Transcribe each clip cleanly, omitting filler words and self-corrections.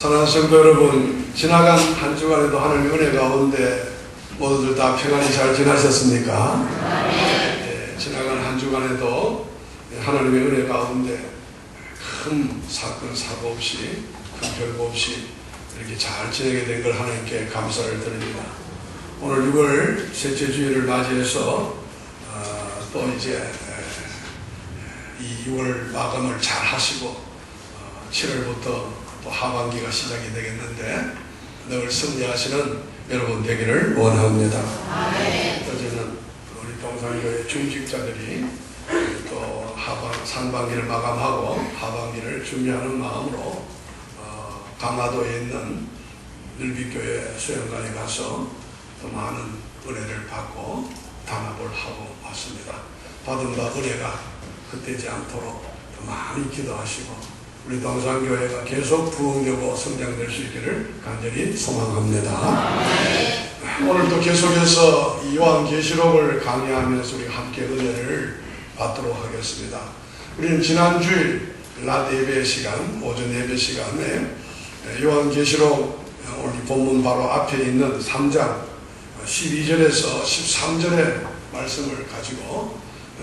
사랑하는 성도 여러분, 지나간 한 주간에도 하나님의 은혜 가운데 모두들 다 평안히 잘 지나셨습니까? 네, 지나간 한 주간에도 하나님의 은혜 가운데 큰 사건, 사고 없이, 큰 별거 없이 이렇게 잘 지내게 된 걸 하나님께 감사를 드립니다. 오늘 6월 셋째 주일을 맞이해서 또 이제 이 6월 마감을 잘 하시고 7월부터 또 하반기가 시작이 되겠는데 늘 승리하시는 여러분 되기를 원합니다. 어제는 우리 동산교회 중직자들이 또 상반기를 마감하고 하반기를 준비하는 마음으로 강화도에 있는 늘비교회 수영관에 가서 또 많은 은혜를 받고 단합을 하고 왔습니다. 받은 바 은혜가 헛되지 않도록 더 많이 기도하시고 우리 동산교회가 계속 부흥되고 성장될 수 있기를 간절히 소망합니다. 오늘도 계속해서 요한계시록을 강의하면서 우리 함께 은혜를 받도록 하겠습니다. 우리는 지난주일 낮 예배 시간, 오전 예배 시간에 요한계시록 오늘 본문 바로 앞에 있는 3장 12절에서 13절의 말씀을 가지고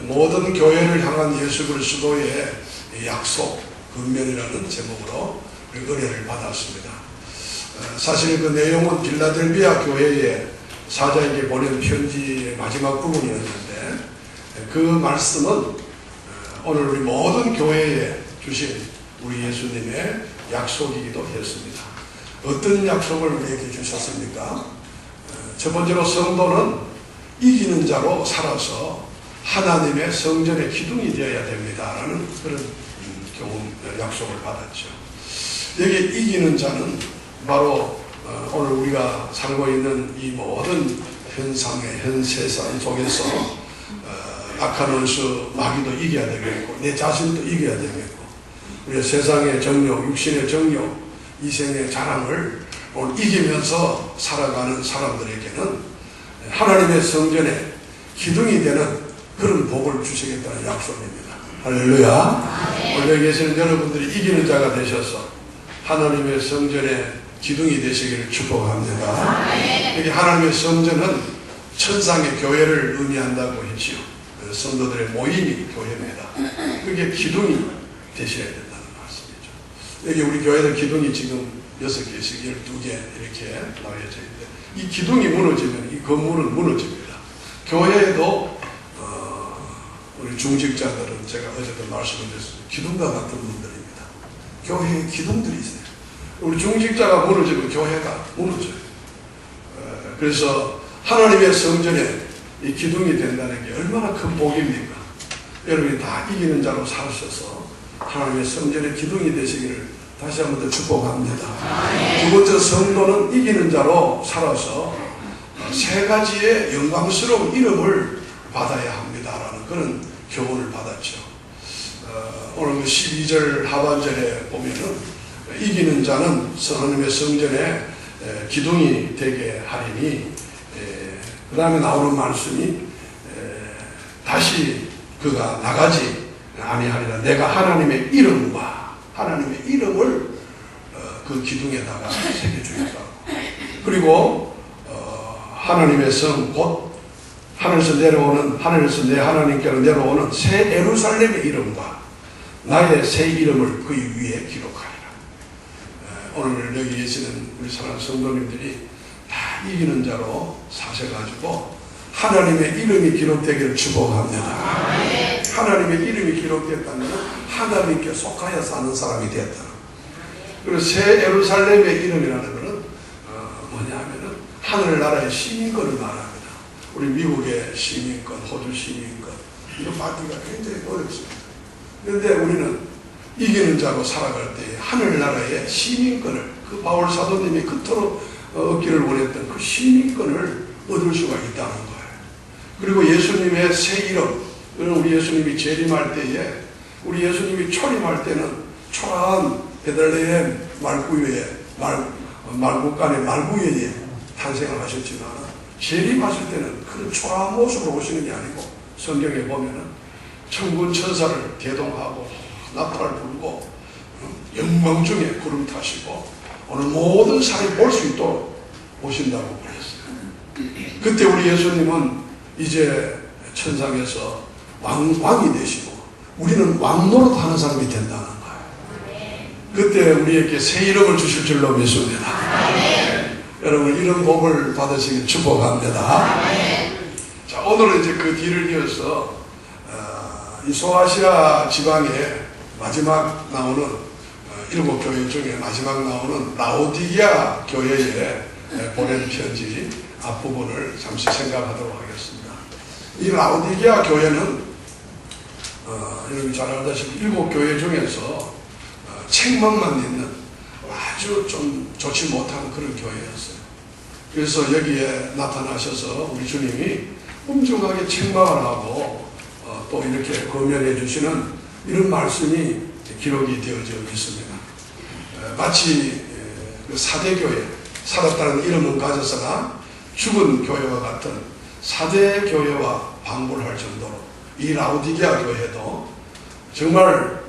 모든 교회를 향한 예수 그리스도의 약속 근면이라는 제목으로 은혜를 받았습니다. 사실 그 내용은 빌라델비아 교회에 사자에게 보낸 편지의 마지막 부분이었는데 그 말씀은 오늘 우리 모든 교회에 주신 우리 예수님의 약속이기도 했습니다. 어떤 약속을 우리에게 주셨습니까? 첫 번째로 성도는 이기는 자로 살아서 하나님의 성전의 기둥이 되어야 됩니다라는 그런 교훈 약속을 받았죠. 여기 이기는 자는 바로 오늘 우리가 살고 있는 이 모든 현상의 현 세상 속에서 악한 원수 마귀도 이겨야 되겠고 내 자신도 이겨야 되겠고 우리 세상의 정욕, 육신의 정욕, 이생의 자랑을 오늘 이기면서 살아가는 사람들에게는 하나님의 성전에 기둥이 되는 그런 복을 주시겠다는 약속입니다. 할렐루야. 오늘 여기 계시는 여러분들이 이기는 자가 되셔서 하나님의 성전에 기둥이 되시기를 축복합니다. 여기 하나님의 성전은 천상의 교회를 의미한다고 했지요. 성도들의 모임이 교회입니다. 그게 기둥이 되셔야 된다는 말씀이죠. 여기 우리 교회는 기둥이 지금 6개씩 12개 이렇게 나뉘어져 있는데 이 기둥이 무너지면 이 건물은 무너집니다. 교회에도 우리 중직자들은 제가 어제도 말씀드렸습니다. 기둥과 같은 분들입니다. 교회에 기둥들이 있어요. 우리 중직자가 무너지면 교회가 무너져요. 그래서 하나님의 성전에 이 기둥이 된다는 게 얼마나 큰 복입니까? 여러분이 다 이기는 자로 사셔서 하나님의 성전의 기둥이 되시기를 다시 한번 더 축복합니다. 두 번째, 성도는 이기는 자로 살아서 세 가지의 영광스러운 이름을 받아야 합니다라는 그런 교훈을 받았죠. 오늘 12절 하반절에 보면은 이기는 자는 하나님의 성전에 기둥이 되게 하리니 그 다음에 나오는 말씀이 다시 그가 나가지 아니하리라. 내가 하나님의 이름과 하나님의 이름을 그 기둥에다가 새겨주겠다고. 그리고 하나님의 성 곧 하늘에서 내 하나님께로 내려오는 새 예루살렘의 이름과 나의 새 이름을 그 위에 기록하리라. 오늘 여기 계시는 우리 사랑하는 성도님들이 다 이기는 자로 사셔가지고 하나님의 이름이 기록되기를 축복합니다. 하나님의 이름이 기록됐다는 것은 하나님께 속하여 사는 사람이 되었다. 그리고 새 예루살렘의 이름이라는 것은 뭐냐 하면은 하늘나라의 시민권을 말합니다. 우리 미국의 시민권, 호주 시민권 이거 받기가 굉장히 어렵습니다. 그런데 우리는 이기는 자로 살아갈 때 하늘나라의 시민권을 그 바울 사도님이 그토록 얻기를 원했던 그 시민권을 얻을 수가 있다는 거예요. 그리고 예수님의 새 이름, 우리 예수님이 재림할 때에 우리 예수님이 초림할 때는 초라한 베들레헴 말구간의 말구에 탄생을 하셨지만 재림하실 때는 그 초라한 모습으로 오시는 게 아니고 성경에 보면은 천군 천사를 대동하고 나팔 불고 영광 중에 구름 타시고 오늘 모든 사람이 볼 수 있도록 오신다고 그랬어요. 그때 우리 예수님은 이제 천상에서 왕이 되시고 우리는 왕노릇 하는 사람이 된다는 거예요. 그때 우리에게 새 이름을 주실 줄로 믿습니다. 여러분 이런 복을 받으시길 축복합니다. 자, 오늘은 이제 그 뒤를 이어서 이 소아시아 지방에 마지막 나오는 7교회 중에 마지막 나오는 라오디게아 교회에 보낸 편지 앞부분을 잠시 생각하도록 하겠습니다. 이 라오디게아 교회는 여러분이 잘 알다시피 7교회 중에서 책망만 있는 아주 좀 좋지 못한 그런 교회였어요. 그래서 여기에 나타나셔서 우리 주님이 엄중하게 책망을 하고 또 이렇게 권면해 주시는 이런 말씀이 기록이 되어져 있습니다. 마치 그 사대교회, 살았다는 이름은 가졌으나 죽은 교회와 같은 사대교회와 방불할 정도로 이 라오디게아 교회도 정말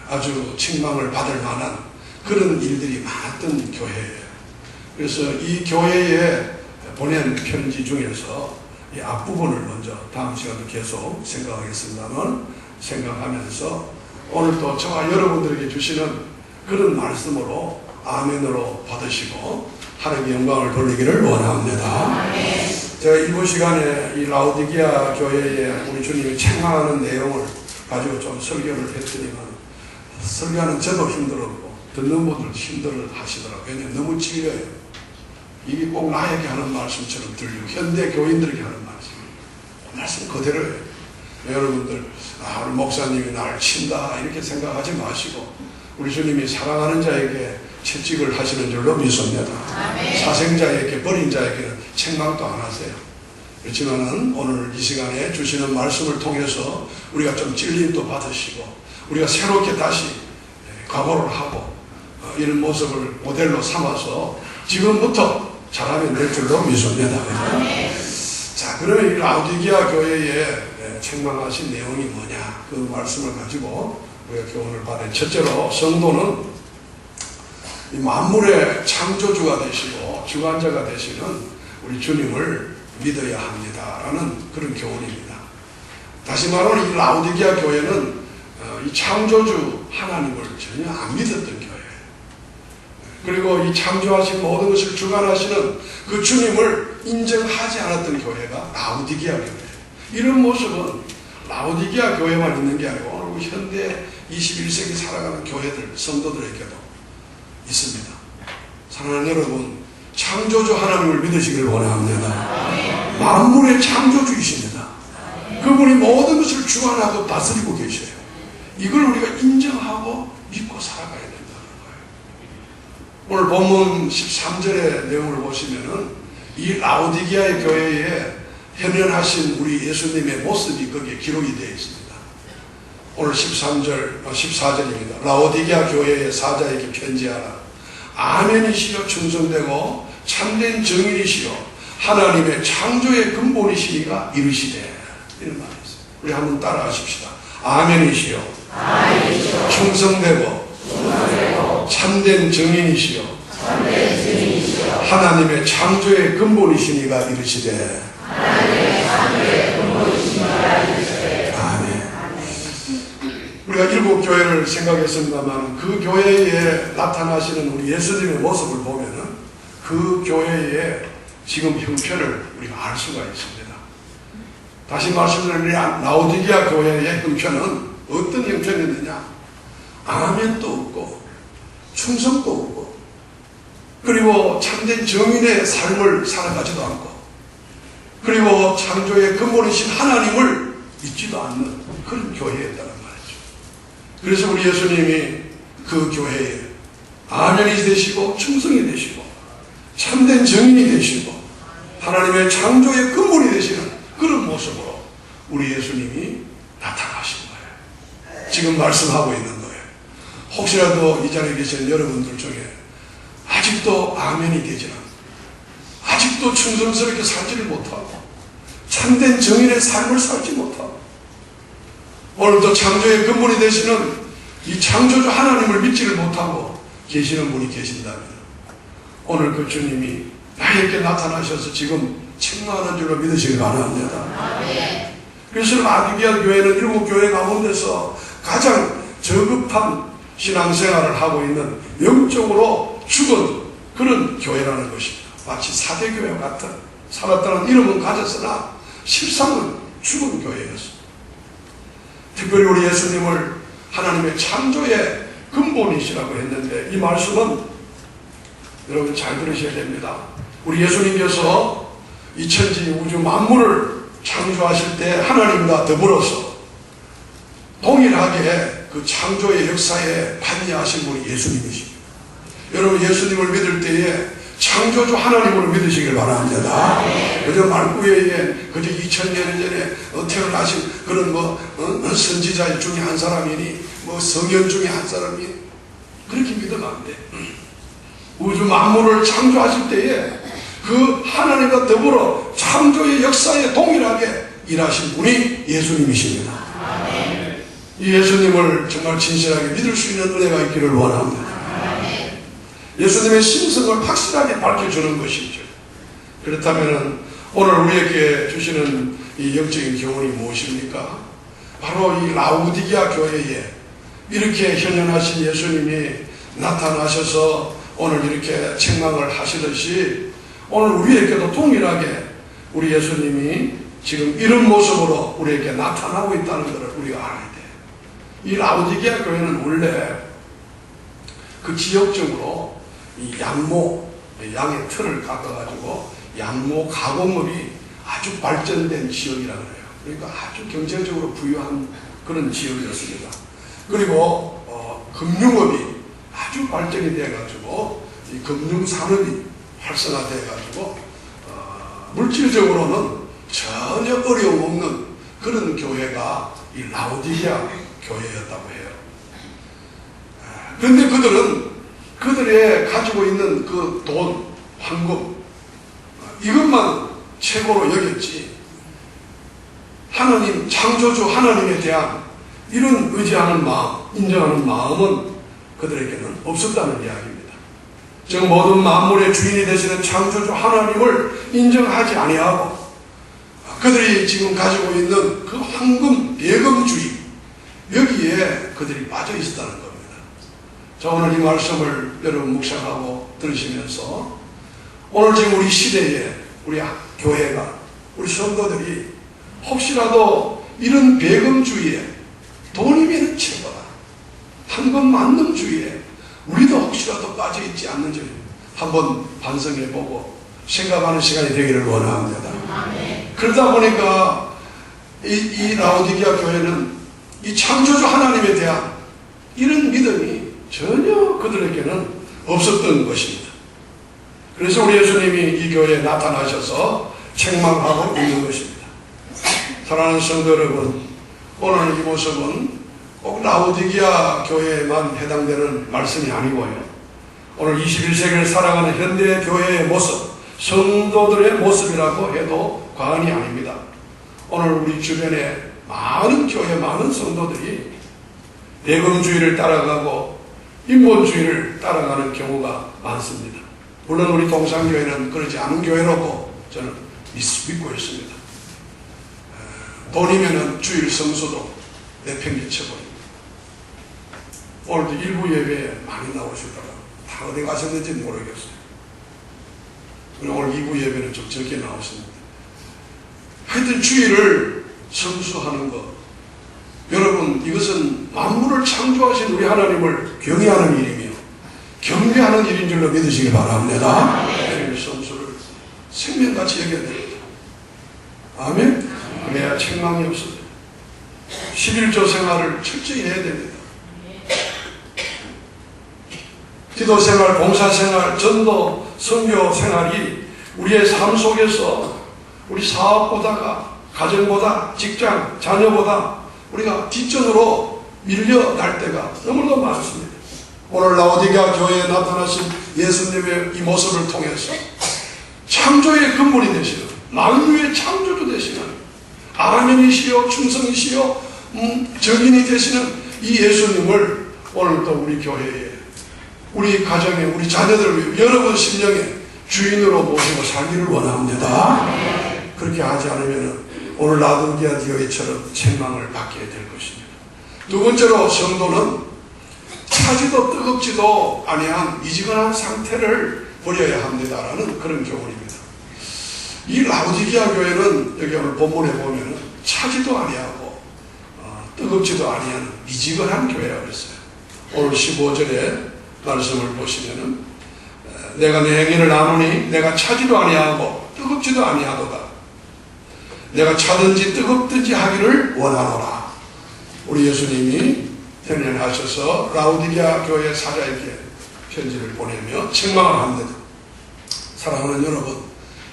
아주 책망을 받을 만한 그런 일들이 많았던 교회예요. 그래서 이 교회에 보낸 편지 중에서 이 앞부분을 먼저 다음 시간도 계속 생각하면서 오늘 또 저와 여러분들에게 주시는 그런 말씀으로 아멘으로 받으시고 하나님의 영광을 돌리기를 원합니다. 제가 이번 시간에 이 라오디게아 교회에 우리 주님이 책망하는 내용을 가지고 좀 설교를 했더니만 설교하는 저도 힘들었고 듣는 분들도 힘들어 하시더라고요. 왜냐하면 너무 찔려요. 이게 꼭 나에게 하는 말씀처럼 들리고 현대 교인들에게 하는 말씀 그대로예요. 여러분들 우리 목사님이 나를 친다 이렇게 생각하지 마시고 우리 주님이 사랑하는 자에게 채찍을 하시는 줄로 믿습니다. 사생자에게 버린 자에게는 책망도 안 하세요. 그렇지만은 오늘 이 시간에 주시는 말씀을 통해서 우리가 좀 찔림도 받으시고 우리가 새롭게 다시 각오를 하고 이런 모습을 모델로 삼아서 지금부터 잘하면 될 줄로 믿습니다. 자, 그러면 이 라오디게아 교회에 책망하신 내용이 뭐냐 그 말씀을 가지고 우리가 교훈을 받은 첫째로 성도는 이 만물의 창조주가 되시고 주관자가 되시는 우리 주님을 믿어야 합니다라는 그런 교훈입니다. 다시 말하면 이 라오디게아 교회는 이 창조주 하나님을 전혀 안 믿었던 교회예요. 그리고 이 창조하신 모든 것을 주관하시는 그 주님을 인정하지 않았던 교회가 라오디게아 교회예요. 이런 모습은 라오디게아 교회만 있는 게 아니고 오늘 현대 21세기 살아가는 교회들, 성도들에게도 있습니다. 사랑하는 여러분, 창조주 하나님을 믿으시길 원합니다. 만물의 창조주이십니다. 그분이 모든 것을 주관하고 다스리고 계셔요. 이걸 우리가 인정하고 믿고 살아가야 된다는 거예요. 오늘 본문 13절의 내용을 보시면은 이 라오디게아의 교회에 현현하신 우리 예수님의 모습이 거기에 기록이 되어 있습니다. 오늘 14절입니다. 라오디게아 교회의 사자에게 편지하라. 아멘이시여 충성되고 참된 증인이시여 하나님의 창조의 근본이시니가 이르시되 이런 말이 있어요. 우리 한번 따라 하십시다. 아멘이시여 충성되고 참된 증인이시여 하나님의 창조의 근본이시니가 이르시되 아멘. 우리가 7교회를 생각했습니다만 그 교회에 나타나시는 우리 예수님의 모습을 보면은 그 교회의 지금 형편을 우리가 알 수가 있습니다. 다시 말씀드리면 라오디게아 교회의 형편은 어떤 형편이었느냐? 아멘도 없고 충성도 없고 그리고 참된 정인의 삶을 살아가지도 않고 그리고 창조의 근본이신 하나님을 믿지도 않는 그런 교회였다는 말이죠. 그래서 우리 예수님이 그 교회에 아멘이 되시고 충성이 되시고 참된 정인이 되시고 하나님의 창조의 근본이 되시는 그런 모습으로 우리 예수님이 나타나신 거예요. 지금 말씀하고 있는 거예요. 혹시라도 이 자리에 계신 여러분들 중에 아직도 아멘이 되지 않고 아직도 충성스럽게 살지를 못하고 참된 정인의 삶을 살지 못하고 오늘도 창조의 근본이 되시는 이 창조주 하나님을 믿지를 못하고 계시는 분이 계신다면 오늘 그 주님이 나에게 나타나셔서 지금 책망하는 줄로 믿으시기 바랍니다. 그래서 라디기아 교회는 7교회 가운데서 가장 저급한 신앙생활을 하고 있는 영적으로 죽은 그런 교회라는 것입니다. 마치 사대교회와 같은 살았다는 이름은 가졌으나 실상은 죽은 교회였습니다. 특별히 우리 예수님을 하나님의 창조의 근본이시라고 했는데 이 말씀은 여러분 잘 들으셔야 됩니다. 우리 예수님께서 이 천지 우주 만물을 창조하실 때 하나님과 더불어서 동일하게 그 창조의 역사에 관여하신 분이 예수님이십니다. 여러분 예수님을 믿을 때에 창조주 하나님을 믿으시길 바랍니다. 그저 말구에 그저 2000년 전에 태어나신 그런 선지자 중에 한 사람이니 성현 중에 한 사람이 그렇게 믿으면 안 돼. 우주 만물을 창조하실 때에 그 하나님과 더불어 창조의 역사에 동일하게 일하신 분이 예수님이십니다. 이 예수님을 정말 진실하게 믿을 수 있는 은혜가 있기를 원합니다. 예수님의 신성을 확실하게 밝혀주는 것이죠. 그렇다면 오늘 우리에게 주시는 이 영적인 교훈이 무엇입니까? 바로 이 라우디게아 교회에 이렇게 현현하신 예수님이 나타나셔서 오늘 이렇게 책망을 하시듯이 오늘 우리에게도 동일하게 우리 예수님이 지금 이런 모습으로 우리에게 나타나고 있다는 것을 우리가 알아야 돼요. 이 라우디게아 교회는 원래 그 지역적으로 이 양모, 양의 틀을 깎아가지고 양모 가공업이 아주 발전된 지역이라고 해요. 그러니까 아주 경제적으로 부유한 그런 지역이었습니다. 그리고 금융업이 아주 발전이 돼가지고 이 금융산업이 활성화돼가지고 물질적으로는 전혀 어려움 없는 그런 교회가 이 라우디게아 교회였다고 해요. 그런데 그들의 가지고 있는 그 돈, 황금 이것만 최고로 여겼지 하나님, 창조주 하나님에 대한 이런 의지하는 마음, 인정하는 마음은 그들에게는 없었다는 이야기입니다. 즉 모든 만물의 주인이 되시는 창조주 하나님을 인정하지 아니하고 그들이 지금 가지고 있는 그 황금, 배금주의 여기에 그들이 빠져 있었다는 겁니다. 자, 오늘 이 말씀을 여러분 묵상하고 들으시면서 오늘 지금 우리 시대에 우리 교회가 우리 성도들이 혹시라도 이런 배금주의에 돈이면 최고다 황금 만능주의에 우리도 혹시라도 빠져 있지 않는지 한번 반성해보고 생각하는 시간이 되기를 원합니다. 그러다 보니까 이 라우디게아 교회는 이 창조주 하나님에 대한 이런 믿음이 전혀 그들에게는 없었던 것입니다. 그래서 우리 예수님이 이 교회에 나타나셔서 책망하고 있는 것입니다. 사랑하는 성도 여러분, 오늘 이 모습은 꼭 라우디게아 교회에만 해당되는 말씀이 아니고요. 오늘 21세기를 살아가는 현대 교회의 모습, 성도들의 모습이라고 해도 과언이 아닙니다. 오늘 우리 주변에 많은 교회, 많은 성도들이 배금주의를 따라가고 인본주의를 따라가는 경우가 많습니다. 물론 우리 동산교회는 그러지 않은 교회라고 저는 믿고 있습니다. 돈이면은 주일 성수도 내팽개쳐버립니다. 오늘도 일부 예배에 많이 나오시다가 다 어디 가셨는지 모르겠어요. 오늘 2부 예배는 좀 적게 나오십니다. 하여튼 주일을 성수하는 것, 여러분 이것은 만물을 창조하신 우리 하나님을 경외하는 일이며 경배하는 일인 줄로 믿으시기 바랍니다. 주일 성수를 생명같이 여겨야 됩니다. 아멘. 그래야 책망이 없습니다. 11조 생활을 철저히 해야 됩니다. 기도 생활, 봉사 생활, 전도, 선교 생활이 우리의 삶 속에서 우리 사업보다가 가정보다 직장, 자녀보다 우리가 뒷전으로 밀려날 때가 너무너무 많습니다. 오늘 라우디게아 교회에 나타나신 예수님의 이 모습을 통해서 창조의 근본이 되시는 만유의 창조주 되시는 아멘이시요 충성이시요 정인이 되시는 이 예수님을 오늘도 우리 교회에 우리 가정에, 우리 자녀들을 여러분 심령에 주인으로 모시고 살기를 원합니다. 그렇게 하지 않으면 오늘 라도기아 교회처럼 책망을 받게 될 것입니다. 두 번째로 성도는 차지도 뜨겁지도 아니한 미지근한 상태를 버려야 합니다라는 그런 교훈입니다. 이 라오디게아 교회는 여기 오늘 본문에 보면 차지도 아니하고 뜨겁지도 아니한 미지근한 교회라고 했어요. 오늘 15절에 말씀을 보시면은 내가 내 행위를 아노니 내가 차지도 아니하고 뜨겁지도 아니하도다. 내가 차든지 뜨겁든지 하기를 원하노라. 우리 예수님이 편연하셔서 라오디게아 교회 사자에게 편지를 보내며 책망을 합니다. 사랑하는 여러분,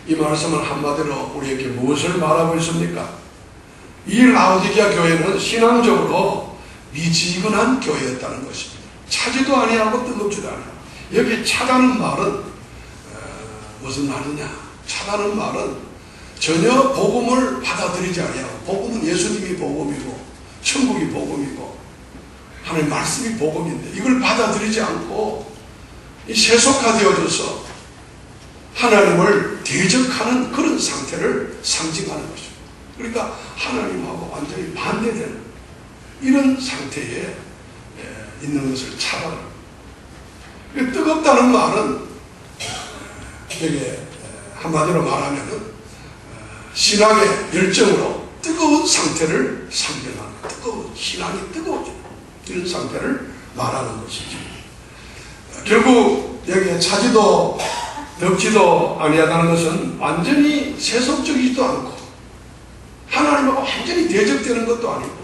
이 말씀은 한마디로 우리에게 무엇을 말하고 있습니까? 이 라오디게아 교회는 신앙적으로 미지근한 교회였다는 것입니다. 차지도 아니하고 뜨겁지도 아니하고. 여기 차다는 말은 무슨 말이냐? 차다는 말은 전혀 복음을 받아들이지 아니하고, 복음은 예수님이 복음이고 천국이 복음이고 하나님 말씀이 복음인데 이걸 받아들이지 않고 이 세속화되어져서 하나님을 대적하는 그런 상태를 상징하는 것입니다. 그러니까 하나님하고 완전히 반대되는 이런 상태에 있는 것을 차다. 뜨겁다는 말은 되게 한마디로 말하면은 신앙의 열정으로 뜨거운 상태를 상징하는, 뜨거운 신앙이 뜨거워지는 이런 상태를 말하는 것이죠. 결국 여기에 차지도 덥지도 아니하다는 것은 완전히 세속적이지도 않고 하나님하고 완전히 대적되는 것도 아니고,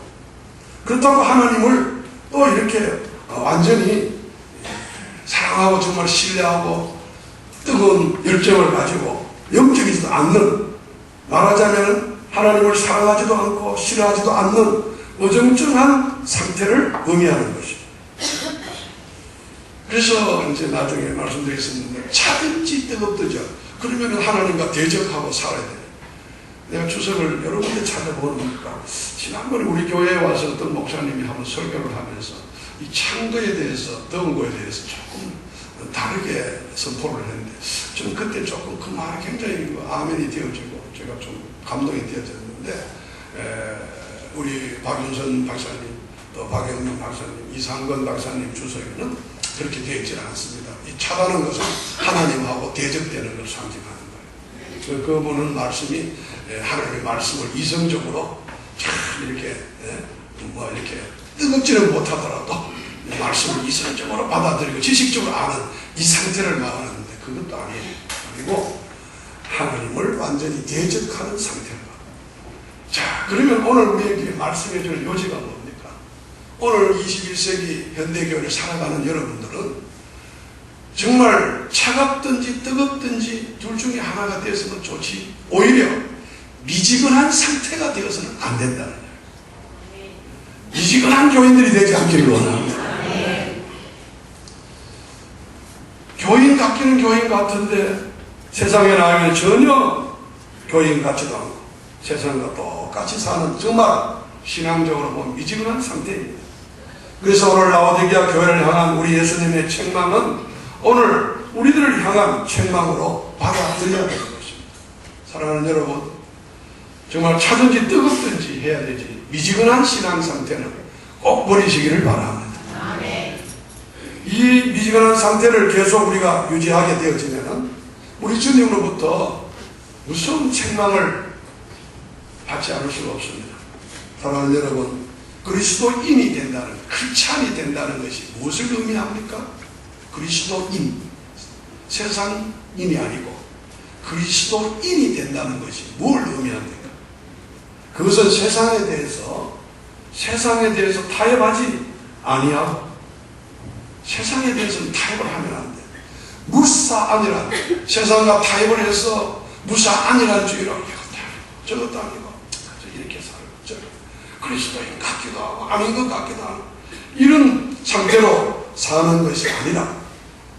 그렇다고 하나님을 또 이렇게 완전히 사랑하고 정말 신뢰하고 뜨거운 열정을 가지고 영적이지도 않는, 말하자면 하나님을 사랑하지도 않고 싫어하지도 않는 어정쩡한 상태를 의미하는 것입니다. 그래서 이제 나중에 말씀드리겠습니다. 차든지 뜨겁든지 그러면 하나님과 대적하고 살아야 돼요. 내가 추석을 여러 군데 찾아보니까 지난번에 우리 교회에 와서 어떤 목사님이 한번 설교를 하면서 이 찬 거에 대해서, 더운 거에 대해서 조금 다르게 선포를 했는데 저는 그때 조금 그 말이 굉장히 아멘이 되어지고 제가 좀 감동이 되어졌는데, 우리 박윤선 박사님, 또 박영민 박사님, 이상건 박사님 주석에는 그렇게 되어 있지는 않습니다. 이 차다는 것은 하나님하고 대적되는 것을 상징하는 거예요. 그분은 말씀이 하나님의 말씀을 이성적으로 참 이렇게 이렇게 뜨겁지는 못하더라도 말씀을 이성적으로 받아들이고 지식적으로 아는 이 상태를 말하는데 그것도 아니에요. 그리고 하나님을 완전히 대적하는 상태를 말합니다. 자, 그러면 오늘 우리에게 말씀해 주는 요지가 뭡니까? 오늘 21세기 현대교회를 살아가는 여러분들은 정말 차갑든지 뜨겁든지 둘 중에 하나가 되어서는 좋지, 오히려 미지근한 상태가 되어서는 안 된다는 거예요. 미지근한 교인들이 되지 않기를 원합니다. 교인 같기는 교인 같은데 세상에 나가면 전혀 교인 같지도 않고 세상과 똑같이 사는, 정말 신앙적으로 보면 미지근한 상태입니다. 그래서 오늘 라오디게아 교회를 향한 우리 예수님의 책망은 오늘 우리들을 향한 책망으로 받아들여야 되는 것입니다. 사랑하는 여러분, 정말 차든지 뜨겁든지 해야 되지 미지근한 신앙 상태는 꼭 버리시기를 바랍니다. 이 미지근한 상태를 계속 우리가 유지하게 되어지면 우리 주님으로부터 무서운 책망을 받지 않을 수가 없습니다. 사랑하는 여러분, 그리스도인이 된다는, 크리스찬이 된다는 것이 무엇을 의미합니까? 그리스도인, 세상인이 아니고 그리스도인이 된다는 것이 뭘 의미합니까? 그것은 세상에 대해서 타협하지 아니하고, 세상에 대해서는 타협을 하면 안 돼. 무사안이란, 세상과 타협을 해서 무사안이란 주의로 이것도 아니고 저것도 아니고 이렇게 살고 그리스도인 같기도 하고 아닌 것 같기도 하고 이런 상태로 사는 것이 아니라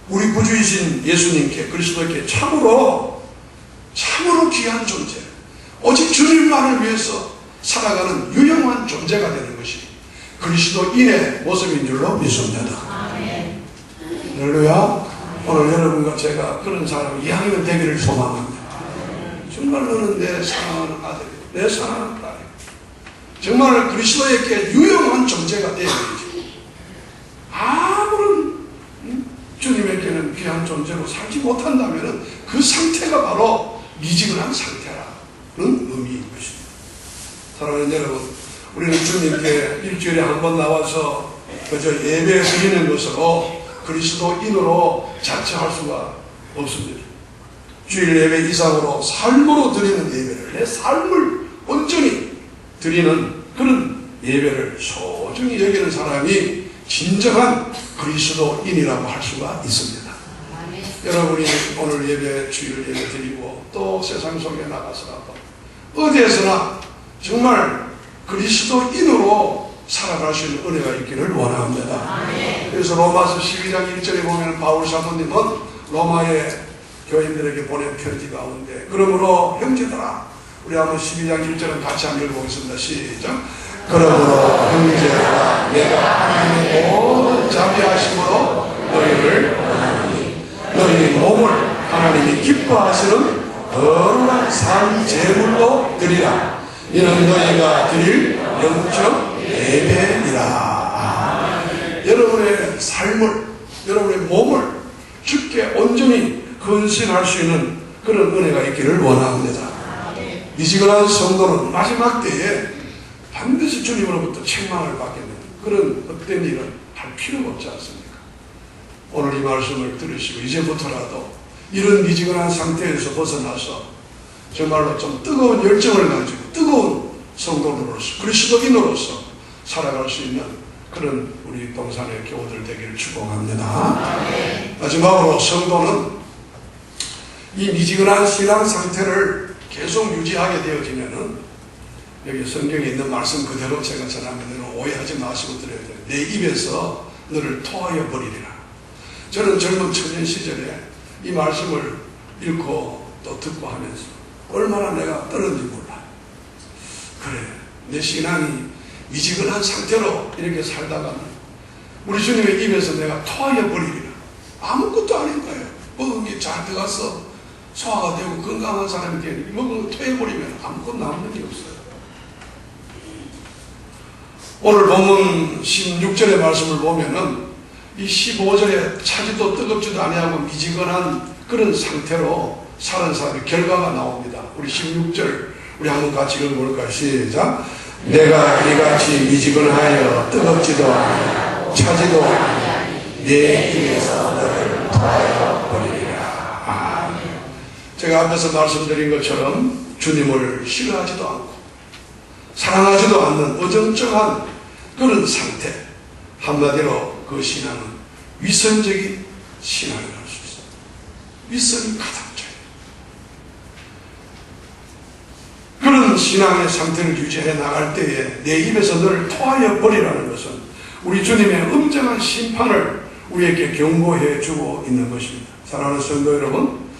우리 구주이신 예수님께, 그리스도께 참으로 귀한 존재, 오직 주님만을 위해서 살아가는 유용한 존재가 되는 것이 그리스도인의 모습인 줄로 믿습니다. 할렐루야. 오늘 여러분과 제가 그런 사람 이왕이면 되기를 소망합니다. 정말 너는 내 사랑하는 아들, 내 사랑하는 딸. 정말 그리스도에게 유용한 존재가 되어야지. 아무런 주님에게는 귀한 존재로 살지 못한다면 그 상태가 바로 미지근한 상태라는 의미인 것입니다. 사랑하는 여러분, 우리는 주님께 일주일에 한 번 나와서 그저 예배 드리는 것으로 그리스도인으로 자처할 수가 없습니다. 주일 예배 이상으로 삶으로 드리는 예배를, 내 삶을 온전히 드리는 그런 예배를 소중히 여기는 사람이 진정한 그리스도인이라고 할 수가 있습니다. 여러분이 오늘 예배, 주일 예배 드리고 또 세상 속에 나가서라도 어디에서나 정말 그리스도인으로 살아갈 수 있는 은혜가 있기를 원합니다. 그래서 로마서 12장 1절에 보면 바울 사도님은 로마의 교인들에게 보낸 편지 가운데, 그러므로 형제들아, 우리 한번 12장 1절은 같이 한번 읽어보겠습니다. 시작. 그러므로 형제들아, 내가 하나님의 모든 자비하심으로 너희를 원하니 너희 몸을 하나님이 기뻐하시는 거룩한 산 제물로 드리라. 이는 너희가 드릴 영적 예배니라. 여러분의 삶을, 여러분의 몸을 주께 온전히 헌신할 수 있는 그런 은혜가 있기를 원합니다. 미지근한 성도는 마지막 때에 반드시 주님으로부터 책망을 받게 되는 그런 헛된 일은 할 필요가 없지 않습니까? 오늘 이 말씀을 들으시고 이제부터라도 이런 미지근한 상태에서 벗어나서 정말로 좀 뜨거운 열정을 가지고 뜨거운 성도로서, 그리스도인으로서 살아갈 수 있는 그런 우리 동산의 교우들 되기를 축복합니다. 마지막으로 성도는 이 미지근한 신앙 상태를 계속 유지하게 되어지면은, 여기 성경에 있는 말씀 그대로 제가 전하면 오해하지 마시고 들어야 돼요. 내 입에서 너를 토하여 버리리라. 저는 젊은 청년 시절에 이 말씀을 읽고 또 듣고 하면서 얼마나 내가 떨었는지 몰라. 그래, 내 신앙이 미지근한 상태로 이렇게 살다가는 우리 주님의 입에서 내가 토하여 버리리라. 아무것도 아닌 거예요. 먹은 게 잘 들어가서 소화가 되고 건강한 사람이 되는, 먹은 거 토해버리면 아무것도 남는 게 없어요. 오늘 본문 16절의 말씀을 보면은 이 15절에 차지도 뜨겁지도 아니하고 미지근한 그런 상태로 사는 사람의 결과가 나옵니다. 우리 16절 우리 한번 같이 읽어볼까요? 시작. 내가 이같이 미지근하여 뜨겁지도 아니하고 차지도 아니하니 내 입에서 너를 토하여 버리리라. 아멘. 제가 앞에서 말씀드린 것처럼 주님을 싫어하지도 않고 사랑하지도 않는 어정쩡한 그런 상태, 한마디로 그 신앙은 위선적인 신앙이라고 할 수 있습니다. 위선이 가득 차요. 그런 신앙의 상태를 유지해 나갈 때에 내 입에서 너를 토하여 버리라는 것은 우리 주님의 엄정한 심판을 우리에게 경고해 주고 있는 것입니다. 사랑하는 성도 여러분,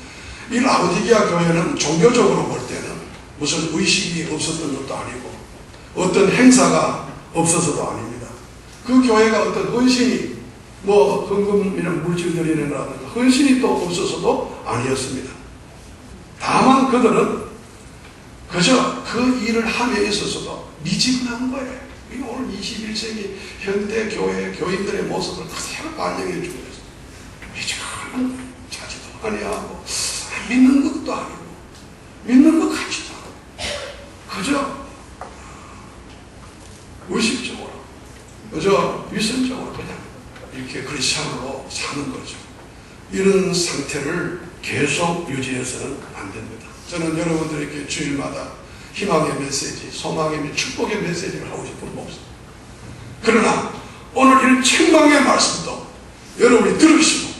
이 라오디게아 교회는 종교적으로 볼 때는 무슨 의식이 없었던 것도 아니고 어떤 행사가 없어서도 아닙니다. 그 교회가 어떤 헌신이 헌금이나 물질 드리는라든가 헌신이 또 없어서도 아니었습니다. 다만 그들은 그저 그 일을 함에 있어서도 미지근한 거예요. 이게 오늘 21세기 현대 교회 교인들의 모습을 그대로 반영해 주고 있어요. 미지근한 거예요. 자지도 아니하고 믿는 것도 아니고 믿는 것 같지도 않고 그저 의식적으로, 그저 위선적으로 그냥 이렇게 크리스찬으로 사는 거죠. 이런 상태를 계속 유지해서는 안 됩니다. 저는 여러분들에게 주일마다 희망의 메시지, 소망의 축복의 메시지를 하고 싶은 거 없습니다. 그러나 오늘 이런 책망의 말씀도 여러분이 들으시고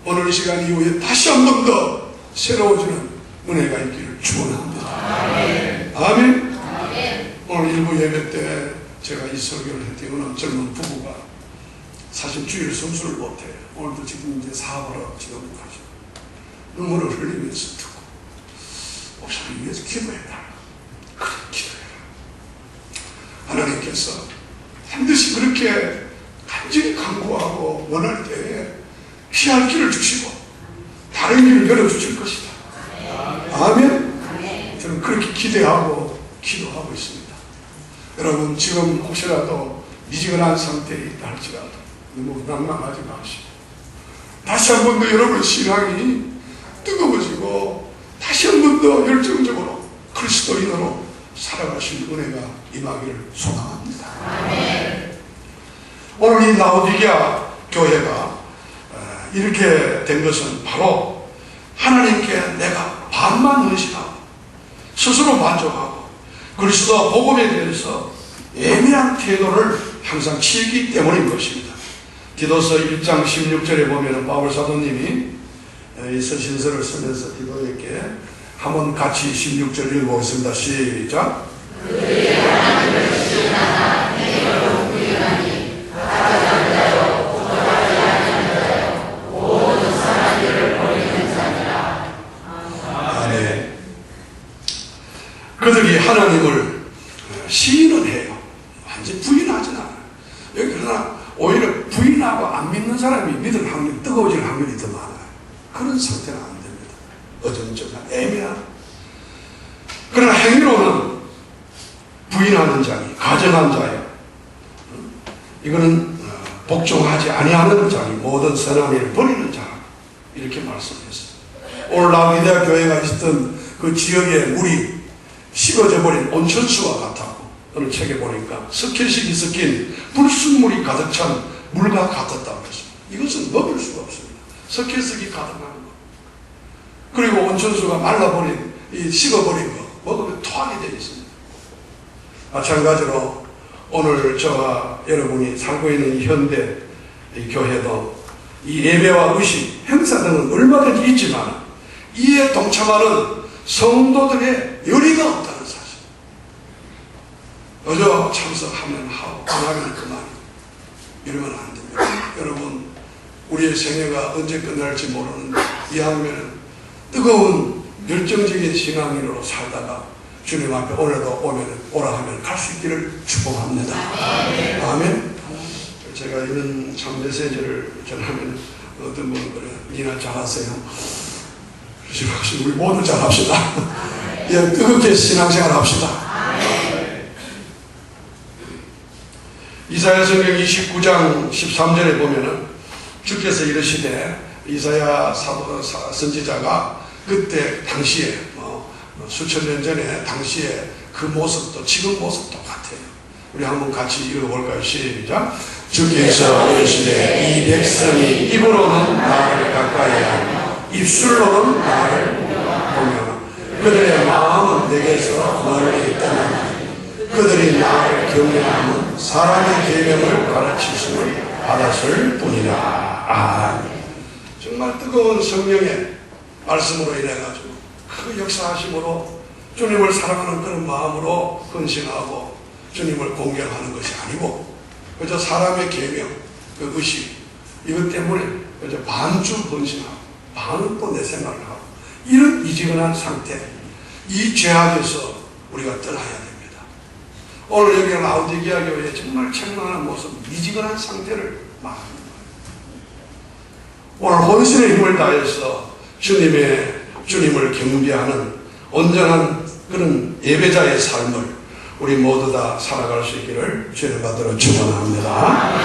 오늘 이 시간 이후에 다시 한 번 더 새로워지는 은혜가 있기를 축원합니다. 아멘. 오늘 일부 예배 때 제가 이 설교를 했더니 어느 젊은 부부가 사실 주일 성수를 못해요. 오늘도 지금 이제 사업하러 지금 가죠. 눈물을 흘리면서 듣고 목사님 위해서 기도해달라. 그래, 기도해라. 하나님께서 반드시 그렇게 간절히 간구하고 원할 때에 피할 길을 주시고 다른 길을 열어주실 것이다. 아멘. 저는 그렇게 기대하고 기도하고 있습니다. 여러분 지금 혹시라도 미지근한 상태에 있다 할지라도 너무 낭만하지 마시고 다시 한 번 더 여러분 신앙이 뜨거워지고 다시 한 번 더 열정적으로 그리스도인으로 살아가실 은혜가 임하기를 소망합니다. 오늘 이 라오디게아 교회가 이렇게 된 것은 바로 하나님께 내가 반만 헌신하고 스스로 만족하고 그리스도 복음에 대해서 예민한 태도를 항상 취했기 때문인 것입니다. 디도서 1장 16절에 보면 바울 사도님이 이 서신서를 쓰면서 디도에게 한번 같이 16절 읽어보겠습니다. 시작. 그들이 하나님을 시인하나 행위로 부인하니 가장 자요 고발하지 않는 자요 모든 사람들을 버리는 자니라. 아멘. 그들이 하나님을 시인은 해요. 완전히 부인하진 않아요. 그러나 오히려 부인하고 안 믿는 사람이 믿을 확률이 뜨거워질 확률이 더 많아요. 그런 상태는 안 됩니다. 어정쩡한 애매한. 그러나 행위로는 부인하는 자니 가정한 자요. 이거는 복종하지 아니하는 자니 모든 선한 일을 버리는 자. 이렇게 말씀했어요. 오늘 라오디게아 교회가 있었던 그 지역의 물이 식어져 버린 온천수와 같았고 어느 책에 보니까 석회식이 섞인 불순물이 가득 찬 물과 같았다고 했습니다. 이것은 먹을 수가 없습니다. 석회석이 가득한 거. 그리고 온천수가 말라버린, 식어버린 거. 먹으면 토하게 되어 있습니다. 마찬가지로 오늘 저와 여러분이 살고 있는 이 현대 이 교회도 이 예배와 의식, 행사 등은 얼마든지 있지만 이에 동참하는 성도들의 열의가 없다는 사실. 어저 참석하면 하고 안 하면 그만이고 이러면 안 됩니다. 여러분 우리의 생애가 언제 끝날지 모르는데 이 한면은 뜨거운 열정적인 신앙인으로 살다가 주님 앞에 오늘도 오라 하면 갈 수 있기를 축복합니다. 아멘. 제가 이런 참 메시지를 전하면 어떤 분은 그래요. 니나 잘하세요. 우리 모두 잘합시다. 예, 뜨겁게 신앙생활 합시다. 이사야 성경 29장 13절에 보면은 주께서 이르시되 이사야 선지자가 그때 당시에 수천 년 전에 당시에 그 모습도 지금 모습 똑같아요. 우리 한번 같이 읽어볼까요? 시작. 주께서 이르시되 이 백성이 입으로는 나를 가까이 하며 입술로는 나를 보며 그들의 마음은 내게서 멀리 떠나나니 그들이 나를 경외하면 사람의 계명을 가르치심을 받았을 뿐이라. 아멘. 정말 뜨거운 성령의 말씀으로 인해가지고 그 역사하심으로 주님을 사랑하는 그런 마음으로 헌신하고 주님을 공경하는 것이 아니고 그저 사람의 계명, 그 의식 이것 때문에 그저 반주 헌신하고 반은 또 내 생각을 하고 이런 미지근한 상태, 이 죄악에서 우리가 떠나야 됩니다. 오늘 여기 라오디게아 교회에 정말 책망하는 모습, 미지근한 상태를 말하는 거예요. 오늘 혼신의 힘을 다해서 주님을 경배하는 온전한 그런 예배자의 삶을 우리 모두 다 살아갈 수 있기를 주님 받들어 축원합니다.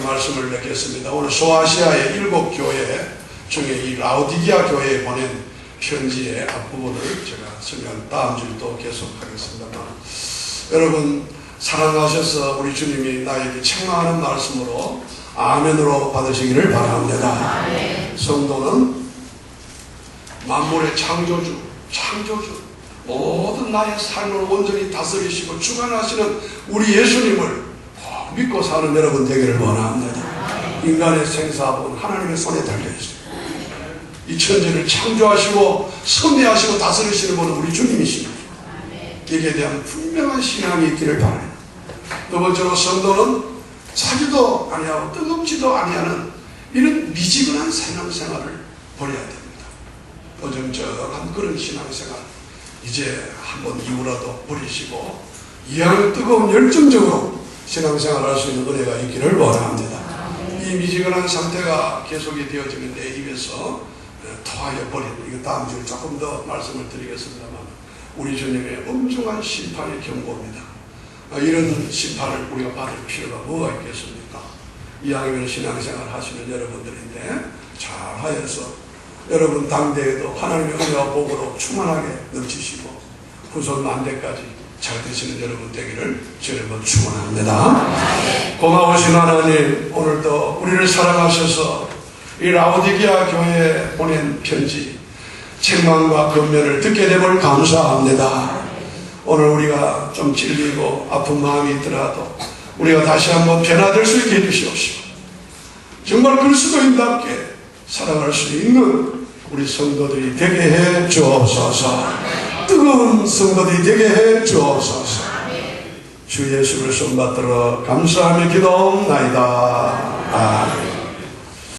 말씀을 맺겠습니다. 오늘 소아시아의 7교회 중에 이 라오디게아 교회에 보낸 편지의 앞부분을 제가 설명 다음 주도 계속하겠습니다만 여러분 사랑하셔서 우리 주님이 나에게 책망하는 말씀으로 아멘으로 받으시기를 바랍니다. 성도는 만물의 창조주 모든 나의 삶을 온전히 다스리시고 주관하시는 우리 예수님을 믿고 사는 여러분 되기를 원합니다. 인간의 생사본 하나님의 손에 달려있어요. 이 천지를 창조하시고 섭리하시고 다스리시는 분은 우리 주님이십니다. 여기에 대한 분명한 신앙이 있기를 바랍니다. 두 번째로 성도는 차지도 아니하고 뜨겁지도 아니하는 이런 미지근한 신앙생활을 버려야 됩니다. 어정쩡한 그런 신앙생활 이제 한번 이후라도 버리시고 이왕 뜨거운 열정적으로 신앙생활 할 수 있는 은혜가 있기를 원합니다. 이 미지근한 상태가 계속이 되어지는 내 입에서 토하여 버리는, 이거 다음 주에 조금 더 말씀을 드리겠습니다만, 우리 주님의 엄중한 심판의 경고입니다. 이런 심판을 우리가 받을 필요가 뭐가 있겠습니까? 이왕이면 신앙생활 하시는 여러분들인데 잘 하여서 여러분 당대에도 하나님의 은혜와 복으로 충만하게 넘치시고 후손 만대까지 잘 되시는 여러분 되기를 주님은 축원합니다. 고마우신 하나님, 오늘도 우리를 사랑하셔서 이 라오디게아 교회에 보낸 편지 책망과 권면을 듣게 됨을 감사합니다. 오늘 우리가 좀 찔리고 아픈 마음이 있더라도 우리가 다시 한번 변화될 수 있게 해주시옵시고, 정말 그리스도인답게 살아갈 수 있는 우리 성도들이 되게 해 주옵소서. 뜨거운 성도들이 되게 해 주옵소서. 주 예수를 손받들어 감사하며 기도옵나이다. 아멘.